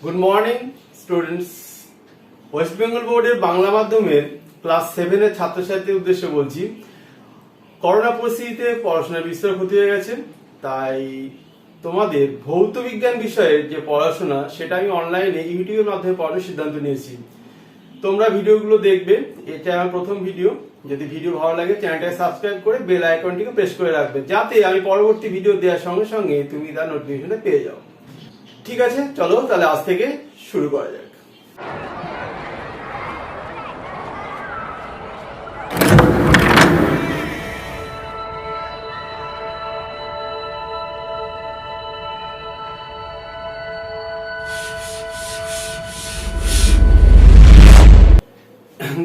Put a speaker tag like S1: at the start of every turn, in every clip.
S1: Good morning students. West Bengal বোর্ডের বাংলা মাধ্যমের class 7 এর ছাত্রছাত্রীদের উদ্দেশ্যে বলছি, করোনা পরিস্থিতিতে পড়াশোনার বিস্তর ক্ষতি হয়ে গেছে। তাই তোমাদের ভৌত বিজ্ঞান বিষয়ের যে পড়াশোনা সেটা আমি অনলাইনে ইউটিউবের মাধ্যমে পড়ানোর সিদ্ধান্ত নিয়েছি। তোমরা ভিডিওগুলো দেখবে, এটা আমার প্রথম ভিডিও। যদি ভিডিও ভালো লাগে চ্যানেলটাকে সাবস্ক্রাইব করে বেল আইকনটিকে প্রেস করে রাখবে, যাতে আমি পরবর্তী ভিডিও দেওয়ার সঙ্গে সঙ্গে তুমি তার নোটিফিকেশনটা পেয়ে যাও। ঠিক আছে, চলো তাহলে আজ থেকে শুরু করা যাক।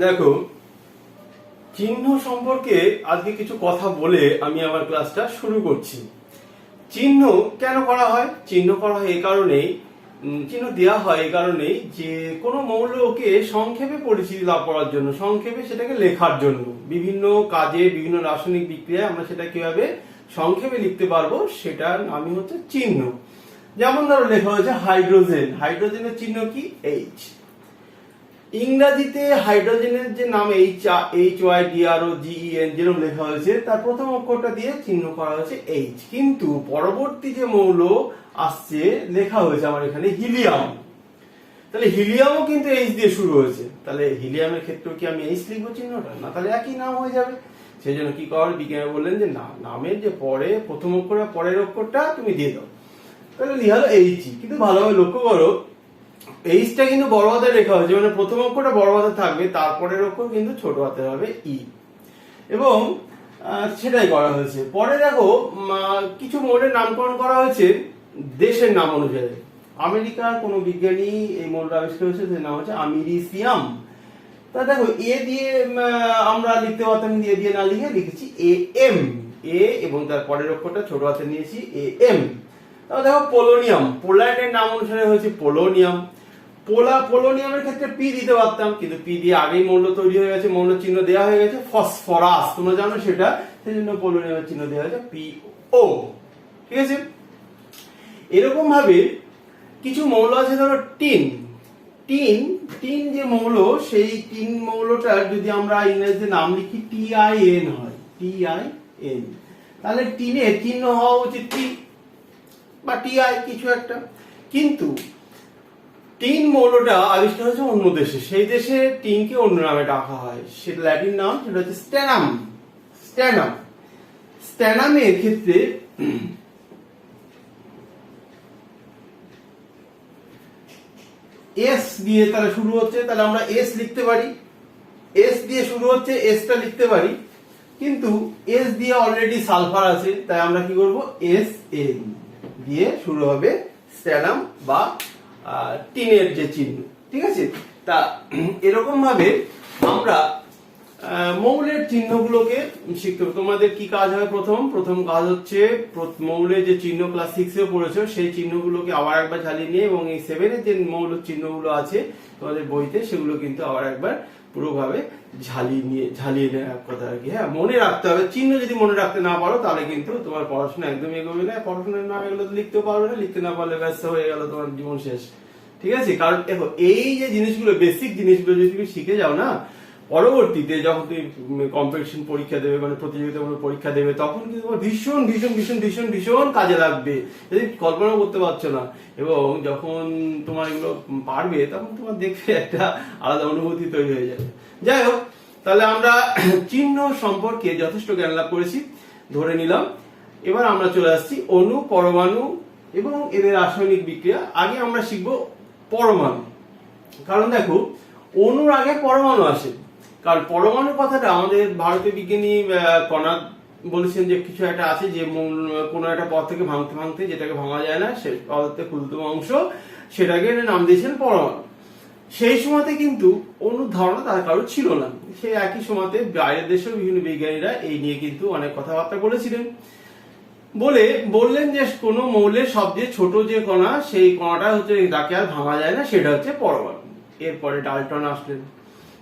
S1: দেখো, চিহ্ন সম্পর্কে আজকে কিছু কথা বলে আমি আমার ক্লাসটা শুরু করছি। চিহ্ন কেন করা হয়? চিহ্ন করা হয় এই কারণেই, চিহ্ন দেওয়া হয় এই কারণেই যে কোনো মৌলকে সংক্ষেপে পরিচিতি লাভ করার জন্য, সংক্ষেপে সেটাকে লেখার জন্য, বিভিন্ন কাজে বিভিন্ন রাসায়নিক বিক্রিয়ায় আমরা সেটা কিভাবে সংক্ষেপে লিখতে পারবো সেটার নামই হচ্ছে চিহ্ন। যেমন ধরো লেখা হয়েছে হাইড্রোজেন, হাইড্রোজেনের চিহ্ন কি? এইচ। ইংরাজিতে হাইড্রোজেনের যে নাম HYDROGEN যেরকম লেখা হয়েছে তার প্রথম অক্ষরটা দিয়ে চিহ্ন করা হয়েছে এইচ, কিন্তু পরবর্তী যে মৌল আসছে লেখা হয়েছে আমার এখানে হিলিয়াম। তাহলে হিলিয়ামও কিন্তু এইচ দিয়ে শুরু হয়েছে, তাহলে হিলিয়ামের ক্ষেত্রেও কি আমি এইচ লিখবো চিহ্নটা? না, তাহলে একই নাম হয়ে যাবে। সেই জন্য কি করার, বিজ্ঞানী বললেন যে না, নামের যে পরে প্রথম অক্ষর পরের অক্ষরটা তুমি দিয়ে দাও, তাহলে লিখা হলো এইচ। কিন্তু ভালোভাবে লক্ষ্য করো, এইচটা কিন্তু বড় হাতের লেখা হয়েছে, মানে প্রথম অক্ষরটা বড় হাতে থাকবে, তারপরের অক্ষর কিন্তু ছোট হাতে হবে ই, এবং সেটাই করা হয়েছে। পরে দেখো কিছু মৌলের নামকরণ করা হয়েছে দেশের নাম অনুসারে। আমেরিকার কোন বিজ্ঞানী এই মৌলটা আবিষ্কার হয়েছে, সেই নাম হচ্ছে আমেরিসিয়াম। তা দেখো এ দিয়ে আমরা লিখতে পারতাম, এ দিয়ে না লিখে লিখেছি AM, এ এবং তার পরের অক্ষরটা ছোট হাতে নিয়েছি AM। তাহলে দেখো পোলোনিয়াম, পোল্যান্ডের নাম অনুসারে হয়েছে পোলোনিয়াম। পোলোনিয়ামের ক্ষেত্রে পি দিতে পারতাম, কিন্তু পি দিয়ে আগেই মৌল তৈরি হয়ে গেছে, মৌল চিহ্ন দেওয়া হয়ে গেছে ফসফরাস, তোমরা জানো সেটা, সেই জন্য পোলোনিয়ামের চিহ্ন দেওয়া হয়েছে PO। ঠিক আছে, এরকম ভাবে কিছু মৌল আছে, ধরো টিন। টিন যে মৌল, সেই টিন মৌলটার যদি আমরা ইংরেজিতে নাম লিখি TIN হয়, TIN, তাহলে টিনের চিহ্ন হওয়া উচিত টি বা TI কিছু একটা। কিন্তু টিন মৌলটা আবিষ্কার হয়েছে অন্য দেশে, সেই দেশে টিনকে অন্য নামে ডাকা হয়, সেটা ল্যাটিন নাম, সেটা হচ্ছে স্ট্যানাম। স্ট্যানামের ক্ষেত্রে এস দিয়ে তারা শুরু হচ্ছে, তাহলে আমরা এস লিখতে পারি, এস দিয়ে শুরু হচ্ছে, এসটা লিখতে পারি। কিন্তু এস দিয়ে অলরেডি সালফার আছে, তাই আমরা কি করব, SN দিয়ে শুরু হবে স্ট্যানাম বা টিনের যে চিহ্ন। ঠিক আছে, তা এরকম ভাবে আমরা মৌলের চিহ্নগুলোকে শিখতে হবে। তোমাদের কি কাজ হয়? প্রথম কাজ হচ্ছে মৌলের যে চিহ্ন ক্লাস 6 এ পড়েছো সেই চিহ্নগুলোকে আবার একবার ঝালিয়ে নিয়ে, এবং এই 7 এর যে মৌল চিহ্নগুলো আছে তোমাদের বইতে, সেগুলো কিন্তু আবার একবার পুরোভাবে ঝালিয়ে নেওয়ার কথা আর কি। হ্যাঁ, মনে রাখতে হবে। চিহ্ন যদি মনে রাখতে না পারো তাহলে কিন্তু তোমার পড়াশোনা একদমই এগোবে না। পড়াশোনার নাম এগুলো তো লিখতেও পারবে না, লিখতে না পারলে ব্যস্ত হয়ে গেল, তোমার জীবন শেষ। ঠিক আছে, কারণ দেখো এই যে জিনিসগুলো, বেসিক জিনিসগুলো যদি তুমি শিখে যাও না, পরবর্তীতে যখন তুমি কম্পিটিশন পরীক্ষা দেবে, মানে প্রতিযোগিতামূলক পরীক্ষা দেবে, তখন কিন্তু তোমার ভীষণ ভীষণ ভীষণ ভীষণ ভীষণ কাজে লাগবে, যদি কল্পনা করতে পারছো না। এবং যখন তোমার এগুলো পারবে, তখন তোমার দেখবে একটা আলাদা অনুভূতি তৈরি হয়ে যাবে। যাই হোক, তাহলে আমরা চিহ্ন সম্পর্কে যথেষ্ট জ্ঞান লাভ করেছি ধরে নিলাম। এবার আমরা চলে আসছি অণু, পরমাণু এবং এদের রাসায়নিক বিক্রিয়া। আগে আমরা শিখবো পরমাণু, কারণ দেখো অণুর আগে পরমাণু আসে। কারণ পরমাণু কথাটা আমাদের ভারতীয় বিজ্ঞানী কণা বলেছেন যে কিছু একটা আছে যে কোনো একটা পদ থেকে ভাঙতে ভাঙতে যেটাকে ভাঙা যায় না, সে পদার্থের ক্ষুদ্রতম অংশ, সেটাকে নাম দিয়েছেন পরমাণু। সেই সময়তে কিন্তু অণুর ধারণা তার কারো ছিল না। সেই একই সময়তে বাইরের দেশের বিভিন্ন বিজ্ঞানীরা এই নিয়ে কিন্তু অনেক কথাবার্তা বলেছিলেন। বললেন যে কোনো মৌলের সবচেয়ে ছোট যে কণা, সেই কণাটা হচ্ছে যাকে আর ভাঙা যায় না, সেটা হচ্ছে পরমাণু। এরপরে ডাল্টন আসলেন,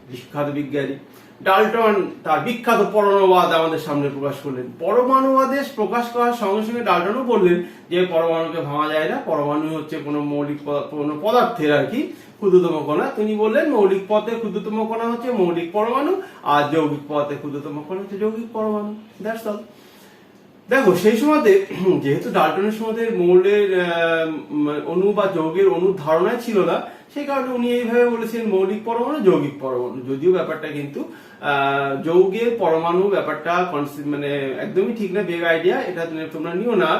S1: বিখ্যাত বিজ্ঞানী। ডাল্টন তার বিখ্যাত পরমাণুবাদ আমাদের সামনে প্রকাশ করলেন। পরমাণুবাদে প্রকাশ করার সঙ্গে সঙ্গে ডাল্টনও বললেন যে পরমাণুকে ভাঙা যায় না, পরমাণু হচ্ছে কোনো মৌলিক কোনো পদার্থের আর কি ক্ষুদ্রতম কণা। তিনি বললেন মৌলিক পদার্থের ক্ষুদ্রতম কণা হচ্ছে মৌলিক পরমাণু, আর যৌগিক পদার্থের ক্ষুদ্রতম কণা হচ্ছে যৌগিক পরমাণু। That's all. দেখো সেই সময়তে যেহেতু ডাল্টনের সময়তে মৌলের অণু বা যৌগের অণুর ধারণাই ছিল না, সেই কারণে উনি এইভাবে বলেছেন মৌলিক পরমাণু যৌগিক পরমাণু। যদিও ব্যাপারটা কিন্তু যৌগের পরমাণু ব্যাপারটা মানে একদমই ঠিক না, বেগ আইডিয়া, এটা তোমরা নিও না।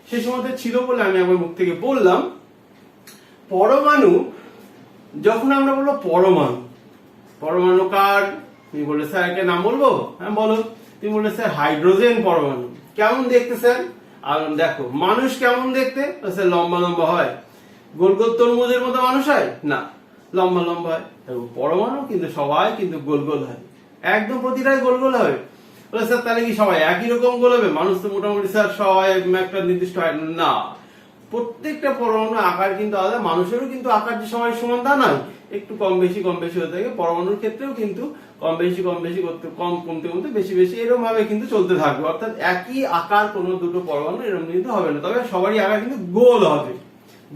S1: সেই সময়তে ছিল বলে আমি আমার মুখ থেকে বললাম। পরমাণু যখন আমরা বলবো পরমাণু, পরমাণু কার? তুমি বললে স্যার একে নাম বলবো? হ্যাঁ বলো। তুমি বললে স্যার হাইড্রোজেন পরমাণু। কেমন দেখতে স্যার? আর দেখো মানুষ কেমন দেখতে? স্যার লম্বা লম্বা হয়। গোল গোল তরমুজের মতো মানুষ হয় না, লম্বা লম্বা হয়। পরমাণু কিন্তু সবাই কিন্তু গোল গোল হয়, একদম প্রতিটাই গোল গোল হবে। স্যার তাহলে কি সবাই একই রকম গোল হবে? মানুষ তো মোটামুটি স্যার সবাই একটা নির্দিষ্ট হয় না, প্রত্যেকটা পরমাণু আকার কিন্তু আলাদা। মানুষেরও কিন্তু আকার যে সবাই সমান তা নয়, একটু কম বেশি হতে থাকে। পরমাণুর ক্ষেত্রেও কিন্তু কম বেশি করতে কমতে কমতে বেশি এরকম ভাবে কিন্তু চলতে থাকবে। অর্থাৎ একই আকার কোনো দুটো পরমাণু এরকম কিন্তু হবে না, তবে সবারই আকার কিন্তু গোল হবে,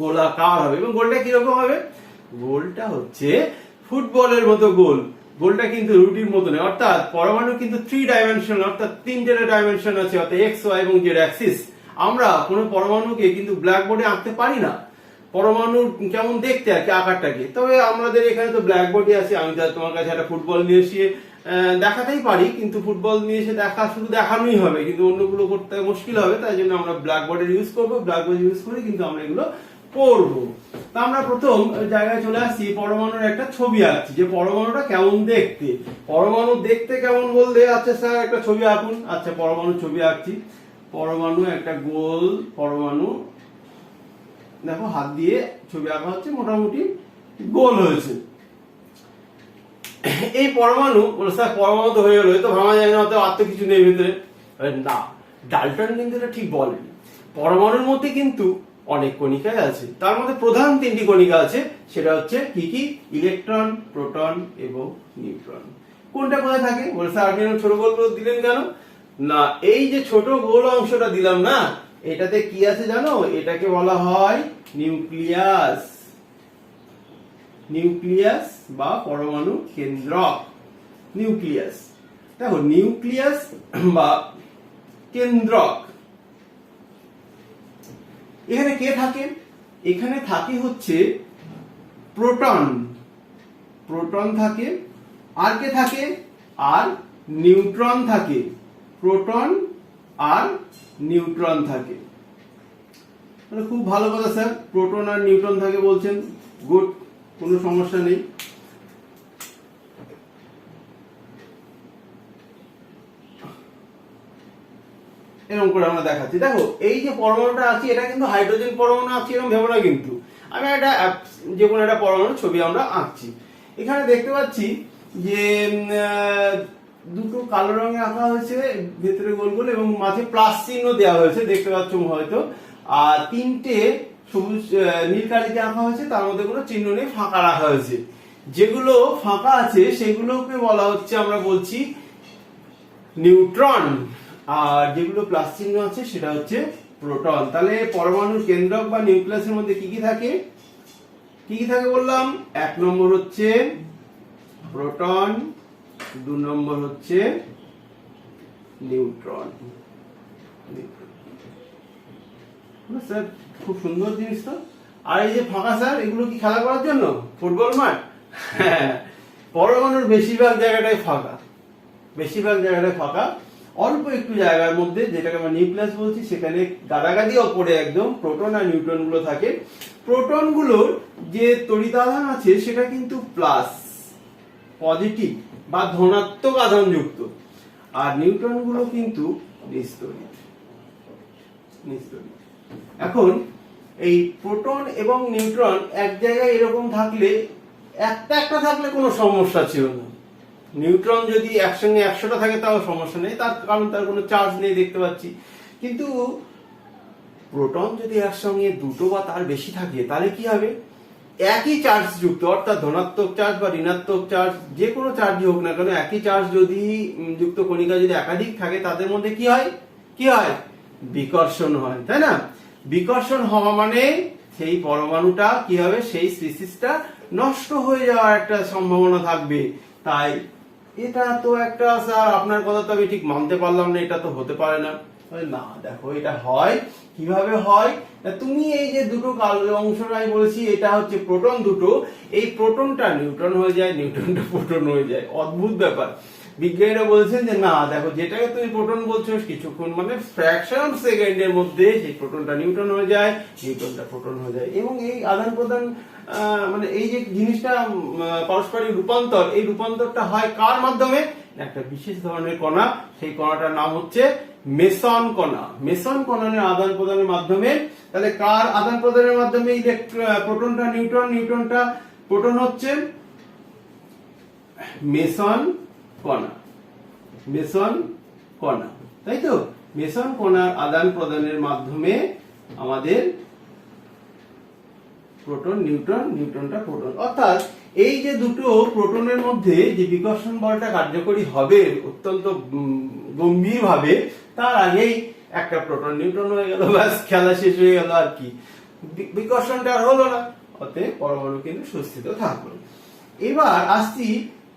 S1: গোলাকার হবে। এবং গোলটা কিরকম হবে? গোলটা হচ্ছে ফুটবলের মতো গোল। গোলটা কিন্তু রুটির মতো নয়, অর্থাৎ পরমাণু কিন্তু 3 ডাইমেনশন, অর্থাৎ 3টে ডাইমেনশন আছে, অর্থাৎ এক্স ওয়াই এবং জেড অ্যাক্সিস। আমরা কোনো পরমাণুকে কিন্তু ব্ল্যাকবোর্ডে আঁকতে পারি না, পরমাণু কেমন দেখতে আর কি আকারটাকে। তবে আমাদের এখানে তো ব্ল্যাকবোর্ডই আছে। আমি তো তোমার কাছে একটা ফুটবল নিয়ে এসে দেখাতেই পারি, কিন্তু ফুটবল নিয়ে এসে শুধু দেখানোই হবে, কিন্তু অন্যগুলো করতে মুশকিল হবে। তাই জন্য আমরা ব্ল্যাকবোর্ডের ইউজ করবো, ব্ল্যাকবোর্ড ইউজ করে কিন্তু আমরা এগুলো করবো। তা আমরা প্রথম জায়গায় চলে আসছি, পরমাণুর একটা ছবি আঁকছি, যে পরমাণুটা কেমন দেখতে। পরমাণু দেখতে কেমন বলতে, আচ্ছা স্যার একটা ছবি আঁকুন। আচ্ছা পরমাণু ছবি আঁকছি। পরমাণু একটা গোল পরমাণু, দেখো হাত দিয়ে ছবি আঁকা হচ্ছে, মোটামুটি গোল হয়েছে। এই পরমাণু স্যার পরমাণু তো হয়ে গেল, তো ভাঙা যায় না, আর তো কিছু নেই ভেতরে না। ডাল্টন কিন্তু এটা ঠিক বলেন। পরমাণুর মধ্যে কিন্তু অনেক কণিকা আছে, তার মধ্যে প্রধান 3টি কণিকা আছে। সেটা হচ্ছে কি কি? ইলেকট্রন, প্রোটন এবং নিউট্রন। কোনটা কোথায় থাকে? বলে স্যার আপনি ছোট গোলগুলো দিলেন কেন? না, এই যে ছোট গোল অংশটা দিলাম না, এটাতে কি আছে জানো? এটাকে বলা হয় নিউক্লিয়াস। নিউক্লিয়াস বা পরমাণু কেন্দ্রক। নিউক্লিয়াস, দেখো নিউক্লিয়াস বা কেন্দ্রক, এখানে কে থাকে? এখানে থাকে হচ্ছে প্রোটন। প্রোটন থাকে। আর কে থাকে? আর নিউট্রন থাকে। প্রোটন আর নিউট্রন থাকে। খুব ভালো কথা স্যার, প্রোটন আর নিউট্রন থাকে বলছেন, গুড, কোনো সমস্যা নেই। এরকম করে আমরা দেখাচ্ছি। দেখো এই যে পরমাণুটা আছে, এটা কিন্তু হাইড্রোজেন পরমাণু আছে এরকম ভেবো না, কিন্তু আমি একটা যে কোনো একটা পরমাণু ছবি আমরা আঁকছি। এখানে দেখতে পাচ্ছি যে দুটো কালো রঙে আঁকা হয়েছে, ভেতরে গোল গোল, এবং মাঝে প্লাস চিহ্ন দেওয়া হয়েছে, দেখতে পাচ্ছ হয়তো। আর 3টে সবুজ নীল কালিতে আঁকা হয়েছে, তার মধ্যে কোনো চিহ্ন নেই, ফাঁকা রাখা হয়েছে। যেগুলো ফাঁকা আছে সেগুলোকে বলা হচ্ছে, আমরা বলছি নিউট্রন, আর যেগুলো প্লাস চিহ্ন আছে সেটা হচ্ছে প্রোটন। তাহলে পরমাণুর কেন্দ্রক বা নিউক্লিয়াসের মধ্যে কি কি থাকে? কি কি থাকে বললাম? 1 নম্বর হচ্ছে প্রোটন, 2 নম্বর হচ্ছে নিউট্রন। স্যার খুব সুন্দর জিনিস তো। আর এই যে ফাঁকা স্যার, এগুলো কি খেলা করার জন্য? ফুটবল মাঠ? হ্যাঁ, পরমাণুর বেশিরভাগ জায়গাটাই ফাঁকা, বেশিরভাগ জায়গাটাই ফাঁকা। অল্প একটু জায়গার মধ্যে, যেটাকে আমরা নিউক্লিয়াস বলছি, সেখানে গাদাগাদি ওপরে একদম প্রোটন আর নিউট্রন গুলো থাকে। প্রোটন গুলোর যে তড়িৎ আধান আছে সেটা কিন্তু প্লাস, পজিটিভ বা ধনাত্মক আধান যুক্ত, আর নিউট্রন গুলো কিন্তু নিস্তড়িত। এখন এই প্রোটন এবং নিউট্রন এক জায়গায় এরকম থাকলে, একটা থাকলে কোনো সমস্যা ছিল না। নিউট্রন যদি একসঙ্গে 100টা থাকে তাও সমস্যা নেই, তার কারণ তার কোনো চার্জ নেই, দেখতে পাচ্ছি। কিন্তু প্রোটন যদি একসঙ্গে 2টো বা তার বেশি থাকে, তাহলে কি হবে? একই চার্জ যুক্ত, অর্থাৎ ধনাত্মক চার্জ বা ঋণাত্মক চার্জ যে কোনো চার্জই হোক না কেন, একই চার্জ যদি যুক্ত কণিকা যদি একাধিক থাকে তাদের মধ্যে কি হয়, বিকর্ষণ হয়, তাই না? বিকর্ষণ হওয়া মানে সেই পরমাণুটা কি হবে, সেই স্পিসিসটা নষ্ট হয়ে যাওয়ার একটা সম্ভাবনা থাকবে। তাই এটা তো একটা, স্যার আপনার কথা তো আমি ঠিক মানতে পারলাম না, এটা তো হতে পারে না। না দেখো, এটা হয় কিভাবে হয়, তুমি এই যে দুটো কালো অংশটা আমি বলেছি, এটা হচ্ছে প্রোটন দুটো, এই প্রোটনটা নিউট্রন হয়ে যায়, নিউট্রনটা প্রোটন হয়ে যায়। অদ্ভুত ব্যাপার। বিজ্ঞানীরা বলছেন যে না দেখো, যেটাকে তুমি প্রোটন বলছো কিছুক্ষণ মানে ফ্র্যাকশন অফ সেকেন্ডের মধ্যে সেই প্রোটনটা নিউট্রন হয়ে যায়, নিউট্রনটা প্রোটন হয়ে যায়। এবং এই আদান প্রদান মানে এই যে জিনিসটা পারস্পরিক রূপান্তর, এই রূপান্তরটা হয় কার মাধ্যমে, একটা বিশেষ ধরনের কণা, সেই কণাটার নাম হচ্ছে মেসন কণা। মেসন কণার আদান প্রদানের মাধ্যমে, তাহলে কার আদান প্রদানের মাধ্যমে প্রোটনটা নিউট্রন, নিউট্রনটা প্রোটন হচ্ছে মেসন কণা, মেসন কণা, তাই তো? মেসন কণার আদান প্রদানের মাধ্যমে আমাদের প্রোটন নিউট্রন, নিউট্রনটা প্রোটন, অর্থাৎ এই যে দুটো প্রোটনের মধ্যে যে বিকর্ষণ বলটা কার্যকরী হবে অত্যন্ত গম্ভীর ভাবে, তার আগেই একটা প্রোটন নিউট্রন হয়ে গেল, ব্যাস খেলা শেষ হয়ে গেল। আর কি, বিকর্ষণটা আর হলো না, অতএব পরমাণু কিন্তু সুস্থিত থাকলো। এবার আসছি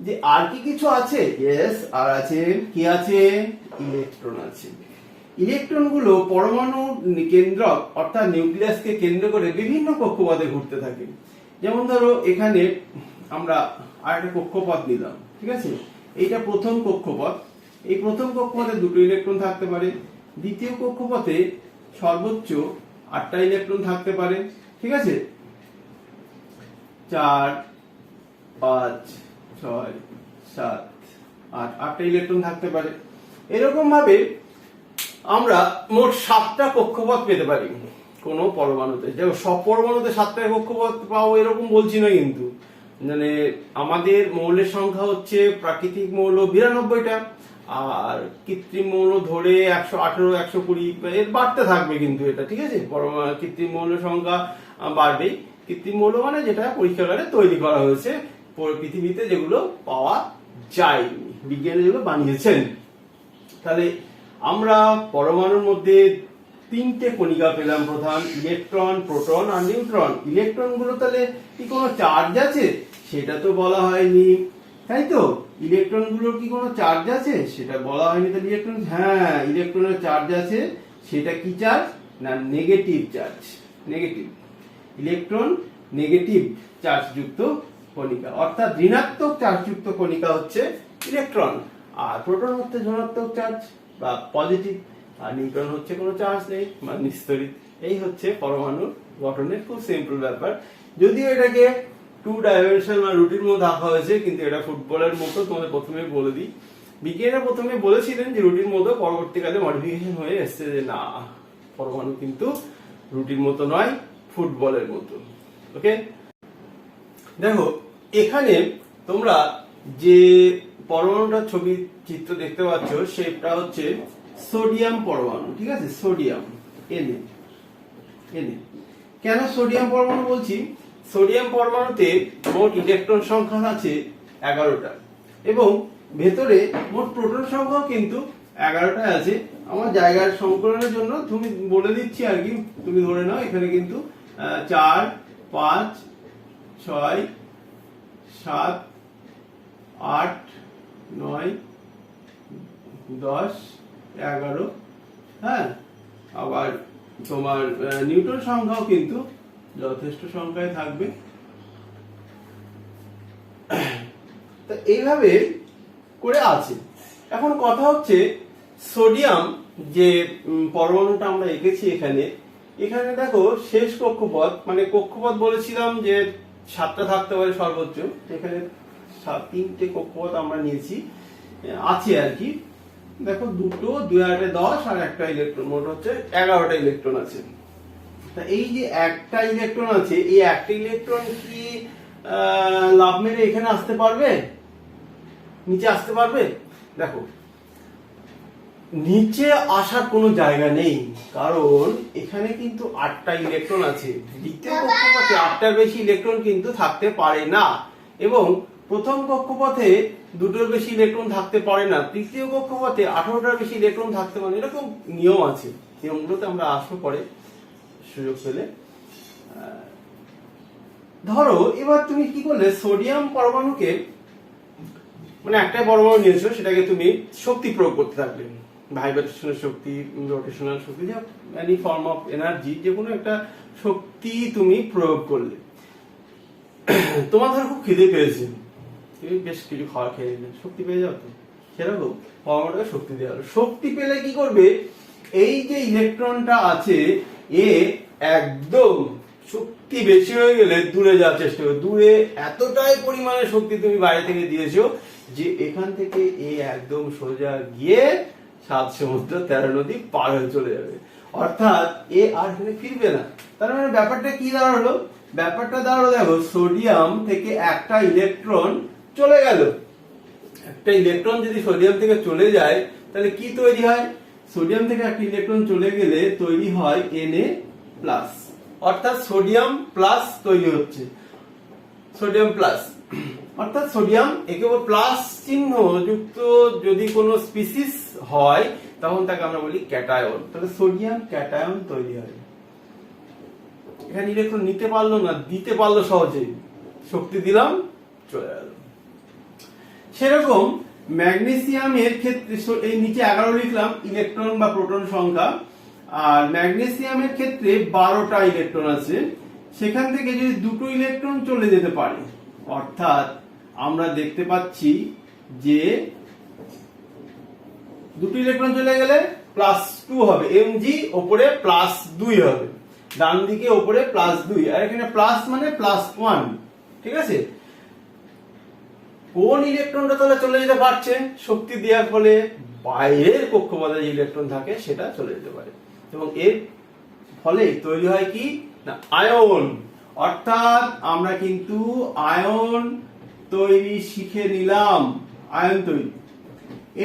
S1: যে আর কি কিছু আছে। ইয়েস, আর আছে, কি আছে, ইলেকট্রন আছে। ইলেকট্রন গুলো পরমাণু কেন্দ্রক অর্থাৎ নিউক্লিয়াসকে কেন্দ্র করে বিভিন্ন কক্ষপথে ঘুরতে থাকে। যেমন ধরো এখানে আমরা আর একটা কক্ষপথ নিলাম, ঠিক আছে? এইটা প্রথম কক্ষপথ। এই প্রথম কক্ষপথে দুটো ইলেকট্রন থাকতে পারে, দ্বিতীয় কক্ষপথে সর্বোচ্চ 8টা ইলেকট্রন থাকতে পারে, ঠিক আছে? 4, 5, 6, 7, 8, 8টা ইলেকট্রন থাকতে পারে। এরকম ভাবে আমরা মোট 7টা কক্ষপথ পেতে পারি কোন পরমাণুতে। যেমন সব পরমাণুতে 7টা কক্ষপথ পাও এরকম বলছি না, কিন্তু মানে আমাদের মৌলের সংখ্যা হচ্ছে প্রাকৃতিক মৌল 92টা, আর কৃত্রিম মৌল ধরে 118, 120 এর বাড়তে থাকবে কিন্তু এটা, ঠিক আছে? কৃত্রিম মৌলের সংখ্যা বাড়বেই। কৃত্রিম মৌল মানে যেটা পরীক্ষাগারে তৈরি করা হয়েছে, পৃথিবীতে যেগুলো পাওয়া যায়নি, বিজ্ঞানী যেগুলো বানিয়েছেন। তাহলে আমরা পরমাণুর মধ্যে 3টে কণিকা পেলাম প্রধান, ইলেকট্রন, প্রোটন আর নিউট্রন। ইলেকট্রন গুলো তাহলে কি কোনো চার্জ আছে, সেটা তো বলা হয়নি, তাই তো? ইলেকট্রন গুলোর কি কোনো চার্জ আছে, সেটা বলা হয়নি। তাহলে ইলেকট্রন, হ্যাঁ ইলেকট্রনের চার্জ আছে। সেটা কি চার্জ না, negative charge. Negative electron, negative charge যুক্ত কণিকা, অর্থাৎ ঋণাত্মক চার্জ যুক্ত কণিকা হচ্ছে ইলেকট্রন। আর প্রোটন হচ্ছে ধনাত্মক চার্জ বা পজিটিভ, আর নিউট্রন হচ্ছে কোনো চার্জ নেই মানে নিস্তড়িত। এই হচ্ছে পরমাণুর গঠনের খুব সিম্পল ব্যাপার। যদিও এটাকে 2 ডাইমেনশন বা রুটির মধ্যে রাখা হয়েছে, কিন্তু এটা ফুটবলের মতো, তোমাদের প্রথমে বলে দিই। বিজ্ঞানীরা প্রথমে বলেছিলেন যে রুটির মতো, পরবর্তীকালে মডিফিকেশন হয়ে এসছে যে না, পরমাণু কিন্তু রুটির মতো নয়, ফুটবলের মতো। ওকে, দেখো এখানে তোমরা যে পরমাণুটার ছবি চিত্র দেখতে পাচ্ছ, সেটা হচ্ছে সোডিয়াম পরমাণু, ঠিক আছে? Sodium, Na। কেন সোডিয়াম পরমাণু বলছি? সোডিয়াম পরমাণুতে মোট ইলেকট্রন সংখ্যা আছে 11টা, এবং ভেতরে মোট প্রোটন সংখ্যাও কিন্তু 11টা আছে। আমার জায়গার সংকলনের জন্য তুমি বলে দিচ্ছি আর কি, তুমি ধরে নাও এখানে কিন্তু 4, 5, 6, 7, 8, 9, 10, 11, হ্যাঁ। আবার তোমার নিউটন সংখ্যাও কিন্তু যথেষ্ট সংখ্যায় থাকবে। তো এইভাবে করে আছে। এখন কথা হচ্ছে সোডিয়াম যে পরমাণুটা আমরা এঁকেছি এখানে, এখানে দেখো শেষ কক্ষপথ, মানে কক্ষপথ বলেছিলাম যে 7টা থাকতে পারে সর্বোচ্চ, এখানে 3টে কক্ষপথ আমরা নিয়েছি, আছে আর কি। দেখো 2, 2 8 10 আর একটা ইলেকট্রন, মোট হচ্ছে 11টা ইলেকট্রন আছে। তা এই যে একটা ইলেকট্রন আছে, এই একটা ইলেকট্রন কি লাফ মেরে এখানে আসতে পারবে, নিচে আসতে পারবে? দেখো নিচে আসার কোনো জায়গা নেই, কারণ এখানে কিন্তু 8টা ইলেকট্রন আছে। দ্বিতীয় কক্ষপথে 8টার বেশি ইলেকট্রন কিন্তু থাকতে পারে না, এবং প্রথম কক্ষপথে 2টোর বেশি ইলেকট্রন থাকতে পারে না, তৃতীয় কক্ষপথে 18টার বেশি ইলেকট্রন থাকতে পারে, এরকম নিয়ম আছে। নিয়মগুলোতে আমরা আসবো পরে সুযোগ পেলে। ধরো এবার তুমি কি করলে, সোডিয়াম পরমাণুকে, মানে একটাই পরমাণু নিয়েছো, সেটাকে তুমি শক্তি প্রয়োগ করতে থাকলে, vibrational Shakti, rotational Shakti, any form of energy, যে কোনো একটা শক্তি তুমি প্রয়োগ করলে। তোমার ধরো খুব খিদে পেয়েছে, তুমি বেশ কিছু খাওয়া খেয়ে নিলে, শক্তি পেয়ে যাও। তো সেরকম পরমাণুকে শক্তি দেওয়া হলো। শক্তি পেলে কি করবে, এই যে ইলেকট্রনটা আছে এ একদম শক্তি বেশি হয়ে গেলে দূরে যাওয়ার চেষ্টা করবে। দূরে এতটাই পরিমাণে শক্তি তুমি বাইরে থেকে দিয়েছো যে এখান থেকে এ একদম সোজা গিয়ে 7 সমুদ্র 13 নদী পার হয়ে চলে যাবে, অর্থাৎ এ আর এখানে ফিরবে না। তার মানে ব্যাপারটা কি দাঁড়ালো, ব্যাপারটা দাঁড়ালো, দেখো সোডিয়াম থেকে একটা ইলেকট্রন চলে গেল। একটা ইলেকট্রন যদি সোডিয়াম থেকে চলে যায় তাহলে কি তৈরি হয়, সোডিয়াম থেকে একটা ইলেকট্রন চলে গেলে তৈরি হয় Na+, অর্থাৎ সোডিয়াম প্লাস তৈরি হচ্ছে, সোডিয়াম প্লাস, অর্থাৎ সোডিয়াম একেবারে প্লাস চিহ্ন যুক্ত যদি কোনো স্পিসিস হয় তখন তাকে আমরা বলি ক্যাটায়ন। তাহলে সোডিয়াম ক্যাটায়ন তৈরি হয়। এখানে ইলেকট্রন নিতে পারলো না, দিতে পারলো সহজে, শক্তি দিলাম চলে গেল। সেরকম ম্যাগনেসিয়ামের ক্ষেত্রে, এই নিচে 11 লিখলাম ইলেকট্রন বা প্রোটন সংখ্যা, আর ম্যাগনেসিয়ামের ক্ষেত্রে 12টা ইলেকট্রন আছে। সেখান থেকে যদি 2টো ইলেকট্রন চলে যেতে পারে, অর্থাৎ আমরা দেখতে পাচ্ছি যে 2টো ইলেকট্রন চলে গেলে +2 হবে, Mg ওপরে +2 হবে, ডান দিকে ওপরে +2, আর এখানে প্লাস মানে +1, ঠিক আছে। কোন ইলেকট্রনটা তাহলে চলে যেতে পারছে, শক্তি দেওয়ার ফলে বাইরের কক্ষপথে যে ইলেকট্রন থাকে সেটা চলে যেতে পারে, এবং এর ফলে তৈরি হয় কি না আয়ন। অর্থাৎ আমরা কিন্তু আয়ন তৈরি শিখে নিলাম, আয়ন তৈরি।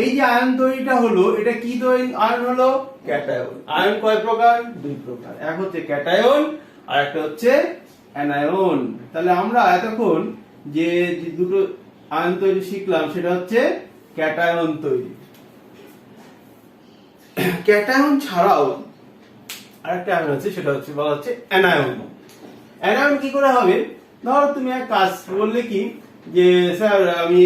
S1: এই যে আয়ন তৈরিটা হলো, এটা কি তৈরি আয়ন হলো, ক্যাটায়ন। আয়ন কয় প্রকার, 2 প্রকার, এক হচ্ছে ক্যাটায়ন আর একটা হচ্ছে অ্যানায়ন। তাহলে আমরা এতক্ষণ যে দুটো আয়ন তৈরি শিখলাম সেটা হচ্ছে ক্যাটায়ন তৈরি। ক্যাটায়ন ছাড়াও আরেকটা আয়ন আছে, সেটা হচ্ছে বলা হচ্ছে অ্যানায়ন। অ্যানায়ন কি করে হবে, ধরো তুমি এক কাজ বললে কি যে স্যার আমি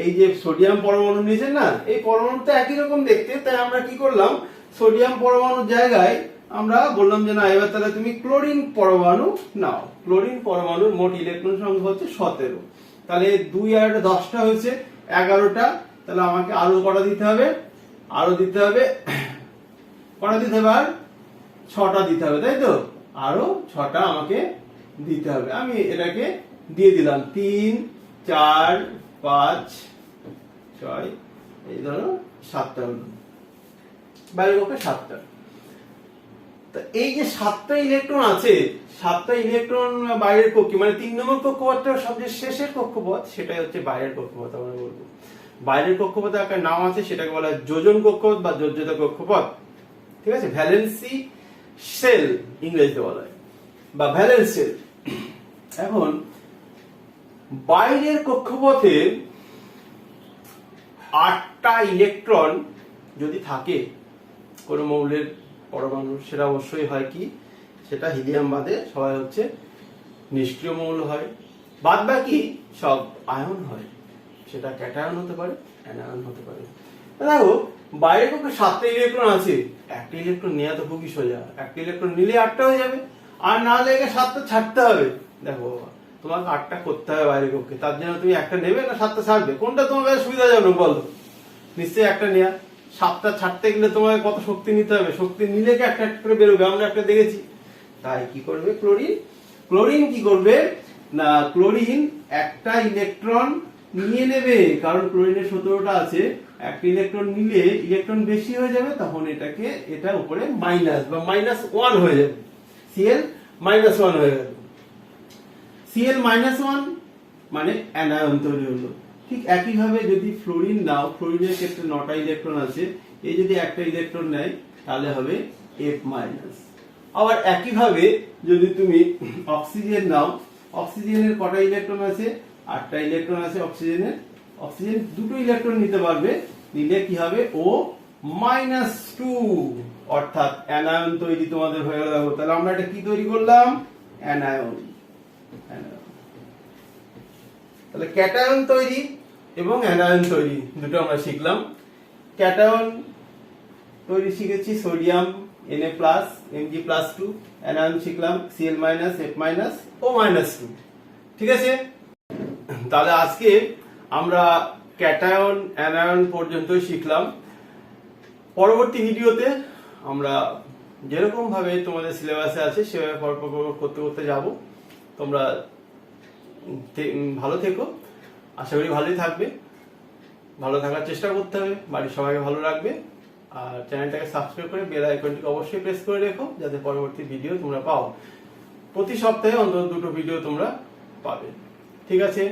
S1: এই যে সোডিয়াম পরমাণু নিয়েছেন না, এই পরমাণুটা একই রকম দেখতে, তাই আমরা কি করলাম, সোডিয়াম পরমাণুর জায়গায় আমরা বললাম যে না এবার তাহলে তুমি ক্লোরিন পরমাণু নাও। ক্লোরিন পরমাণুর মোট ইলেকট্রন সংখ্যা হচ্ছে 17, তাহলে 2 আর 10টা হয়েছে 11টা, তাহলে আমাকে আরো কটা দিতে হবে, আরো দিতে হবে, কটা দিতে হবে, আর 6টা দিতে হবে, তাই তো, আরো 6টা আমাকে দিতে হবে। আমি এটাকে দিয়ে দিলাম 3 4 5 6, এই ধরো 7টা হলো, বাইরের পক্ষে 7টা। তা এই যে 7টা ইলেকট্রন আছে, 7টা ইলেকট্রন বাইরের কক্ষে, মানে 3 নম্বর কক্ষপথটা সবচেয়ে শেষের কক্ষপথ, সেটাই হচ্ছে বাইরের কক্ষপথ। আমরা বলবো বাইরের কক্ষপথে একটা নাম আছে, সেটাকে বলা হয় যোজন কক্ষপথ বা যোজ্যতা কক্ষপথ, ঠিক আছে। ভ্যালেন্সি সেল ইংরেজিতে বলা হয়, বা ভ্যালেন্স সেল। এখন বাইরের কক্ষপথে 8টা ইলেকট্রন যদি থাকে কোন মৌলের পরমাণু, সেটা অবশ্যই হয় কি, সেটা হিলিয়াম বাদে সবাই হচ্ছে নিষ্ক্রিয় মৌল হয়, বাদ বাকি সব আয়ন হয়। সেটা ক্যাটায়ন হতে পারে, অ্যানায়ন হতে পারে। দেখো বাইরের কক্ষে 7টা ইলেকট্রন আছে, একটা ইলেকট্রন নেওয়া তো খুবই সোজা, একটা ইলেকট্রন নিলে 8টা হয়ে যাবে, আর না লেগে 7টা ছাড়তে হবে। দেখো তোমাকে 8টা করতে হবে বাইরের কক্ষে, তার জন্য তুমি একটা নেবে না 7টা ছাড়বে, কোনটা তোমার কাছে সুবিধাজনক বলো, নিশ্চয়ই একটা নেয়া। 7টা ছাড়তে গেলে তোমাকে কত শক্তি নিতে হবে, শক্তি নিলে কি একটা করে বেরোবে, আমরা একটা দেখেছি। তাই কি করবে ক্লোরিন, ক্লোরিন কি করবে না, ক্লোরিন একটা ইলেকট্রন নিয়ে নেবে, কারণ ক্লোরিনের 17টা আছে, একটা ইলেকট্রন নিলে ইলেকট্রন বেশি হয়ে যাবে, তখন এটাকে এটা উপরে মাইনাস বা -1 হয়ে যাবে, Cl -1 হয়ে গেল। Cl -1 মানে অ্যানায়ন তৈরি হলো। ঠিক একই ভাবে যদি ফ্লোরিন নাও, ফ্লোরিনের ক্ষেত্রে 9টা ইলেকট্রন আছে, এই যদি একটা ইলেকট্রন নেয় তাহলে হবে F মাইনাস। আবার একইভাবে যদি তুমি অক্সিজেন নাও, অক্সিজেনের কটা ইলেকট্রন আছে? 8টা ইলেকট্রন আছে অক্সিজেনের। অক্সিজেন দুটো ইলেকট্রন নিতে পারবে, নিলে কি হবে? O মাইনাস 2, অর্থাৎ অ্যানায়ন তৈরি তোমাদের হয়ে গেল। তাহলে আমরা এটা কি তৈরি করলাম? অ্যানায়ন। তাহলে ক্যাটায়ন তৈরি এবং অ্যানায়ন তৈরি দুটো আমরা শিখলাম। ক্যাটায়ন তৈরি শিখেছি সোডিয়াম Na+, Mg+2, অ্যানায়ন শিখলাম Cl-, F-, O-2। ঠিক আছে? তাহলে আজকে আমরা ক্যাটায়ন অ্যানায়ন পর্যন্তই শিখলাম। পরবর্তী ভিডিওতে আমরা যেরকম ভাবে তোমাদের সিলেবাসে আছে সেভাবে করতে করতে যাব। তোমরা ভালো থেকো, আশা করি ভালোই থাকবে। ভালো থাকার চেষ্টা করতে হবে, বাড়ির সবাইকে ভালো রাখবে। আর চ্যানেলটাকে সাবস্ক্রাইব করে বেল আইকনটিকে অবশ্যই প্রেস করে রেখো, যাতে পরবর্তী ভিডিও তোমরা পাও। প্রতি সপ্তাহে অন্তত 2টো ভিডিও তোমরা পাবে। ঠিক আছে?